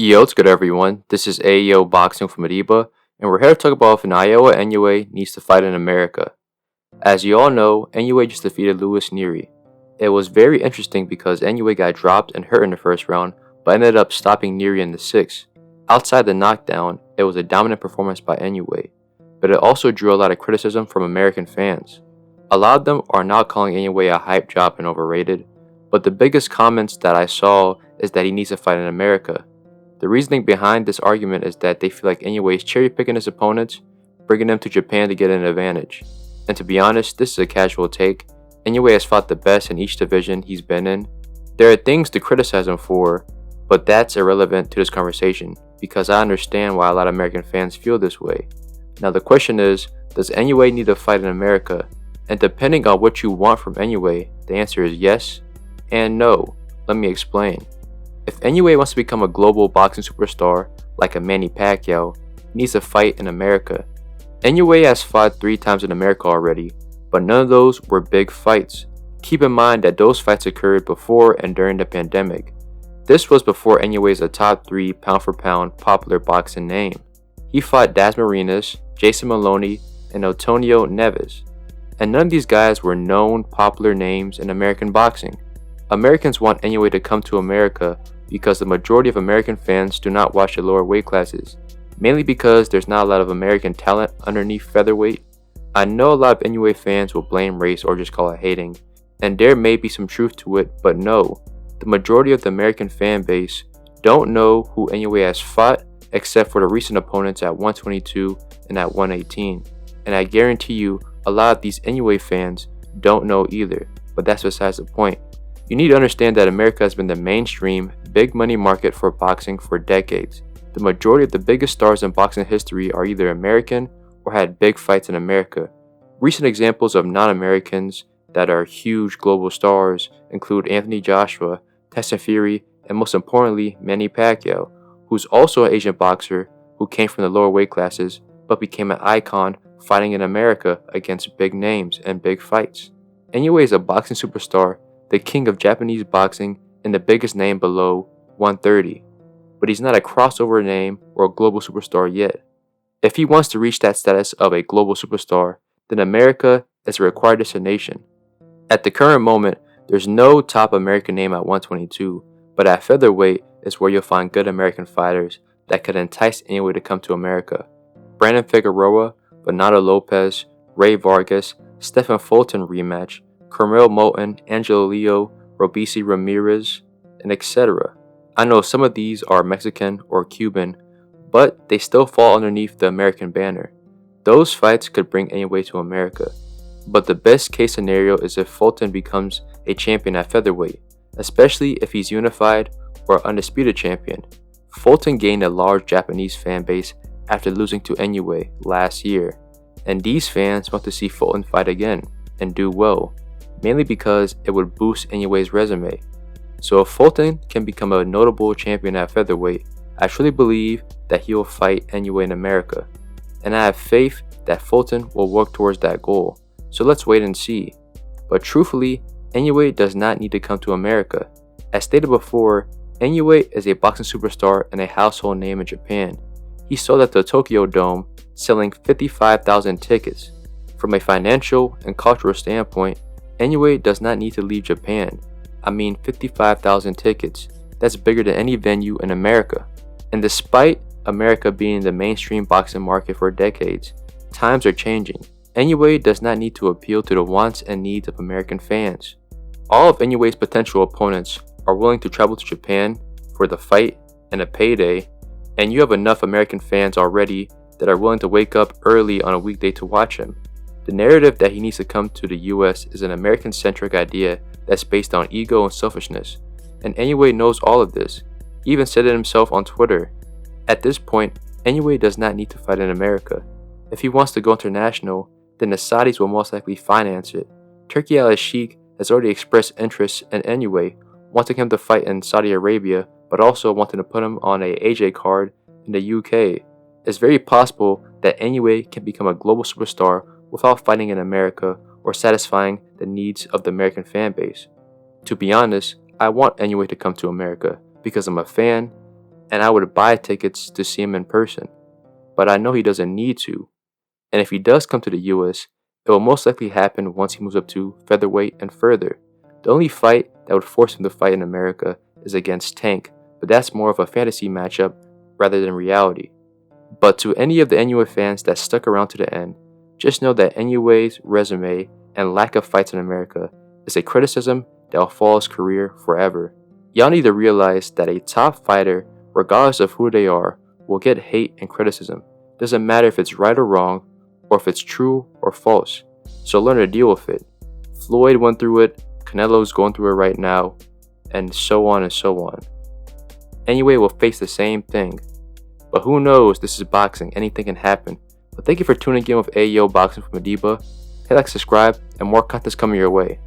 Yo, what's good everyone? This is Ayo Boxing from Adiba, and we're here to talk about if Inoue needs to fight in America. As you all know, Inoue just defeated Louis Neary. It was very interesting because Inoue got dropped and hurt in the first round, but ended up stopping Neary in the sixth. Outside the knockdown, it was a dominant performance by Inoue, but it also drew a lot of criticism from American fans. A lot of them are now calling Inoue a hype job and overrated, but the biggest comments that I saw is that he needs to fight in America. The reasoning behind this argument is that they feel like Inoue is cherry picking his opponents, bringing them to Japan to get an advantage. And to be honest, this is a casual take. Inoue has fought the best in each division he's been in. There are things to criticize him for, but that's irrelevant to this conversation because I understand why a lot of American fans feel this way. Now the question is, does Inoue need to fight in America? And depending on what you want from Inoue, the answer is yes and no. Let me explain. If Inoue wants to become a global boxing superstar like a Manny Pacquiao, he needs to fight in America. Inoue has fought 3 times in America already, but none of those were big fights. Keep in mind that those fights occurred before and during the pandemic. This was before Inoue is a top 3 pound for pound popular boxing name. He fought Das Marinas, Jason Maloney, and Antonio Neves. And none of these guys were known popular names in American boxing. Americans want Inoue to come to America because the majority of American fans do not watch the lower weight classes, mainly because there's not a lot of American talent underneath featherweight. I know a lot of Inoue fans will blame race or just call it hating, and there may be some truth to it, but no, the majority of the American fan base don't know who Inoue has fought except for the recent opponents at 122 and at 118, and I guarantee you a lot of these Inoue fans don't know either, but that's besides the point. You need to understand that America has been the mainstream, big money market for boxing for decades. The majority of the biggest stars in boxing history are either American or had big fights in America. Recent examples of non-Americans that are huge global stars include Anthony Joshua, Tyson Fury, and most importantly, Manny Pacquiao, who's also an Asian boxer who came from the lower weight classes but became an icon fighting in America against big names and big fights. Inoue is a boxing superstar, the king of Japanese boxing and the biggest name below 130, but he's not a crossover name or a global superstar yet. If he wants to reach that status of a global superstar, then America is a required destination. At the current moment, there's no top American name at 122, but at featherweight is where you'll find good American fighters that could entice Inoue to come to America. Brandon Figueroa, Bernardo Lopez, Ray Vargas, Stephen Fulton rematch, Carmel Moulton, Angelo Leo, Robeisy Ramirez, and etc. I know some of these are Mexican or Cuban, but they still fall underneath the American banner. Those fights could bring Inoue to America. But the best case scenario is if Fulton becomes a champion at featherweight, especially if he's unified or undisputed champion. Fulton gained a large Japanese fan base after losing to Inoue last year, and these fans want to see Fulton fight again and do well, mainly because it would boost Inoue's resume. So if Fulton can become a notable champion at featherweight, I truly believe that he will fight Inoue in America, and I have faith that Fulton will work towards that goal. So let's wait and see. But truthfully, Inoue does not need to come to America. As stated before, Inoue is a boxing superstar and a household name in Japan. He sold at the Tokyo Dome, selling 55,000 tickets. From a financial and cultural standpoint, Inoue does not need to leave Japan. I mean 55,000 tickets. That's bigger than any venue in America. And despite America being the mainstream boxing market for decades, times are changing. Inoue does not need to appeal to the wants and needs of American fans. All of Inoue's potential opponents are willing to travel to Japan for the fight and a payday, and you have enough American fans already that are willing to wake up early on a weekday to watch him. The narrative that he needs to come to the US is an American-centric idea that's based on ego and selfishness, and Inoue knows all of this. He even said it himself on Twitter. At this point, Inoue does not need to fight in America. If he wants to go international, then the Saudis will most likely finance it. Turki al-Sheikh has already expressed interest in Inoue, wanting him to fight in Saudi Arabia, but also wanting to put him on a AJ card in the UK. It's very possible that Inoue can become a global superstar without fighting in America or satisfying the needs of the American fan base. To be honest, I want Inoue to come to America because I'm a fan and I would buy tickets to see him in person. But I know he doesn't need to, and if he does come to the US, it will most likely happen once he moves up to featherweight and further. The only fight that would force him to fight in America is against Tank, but that's more of a fantasy matchup rather than reality. But to any of the Inoue fans that stuck around to the end, just know that Inoue's resume and lack of fights in America is a criticism that will follow his career forever. Y'all need to realize that a top fighter, regardless of who they are, will get hate and criticism. Doesn't matter if it's right or wrong, or if it's true or false. So learn to deal with it. Floyd went through it, Canelo's going through it right now, and so on and so on. Inoue will face the same thing. But who knows, this is boxing, anything can happen. But thank you for tuning in with Ayo Boxing from Mediba. Hit like, subscribe, and more content's coming your way.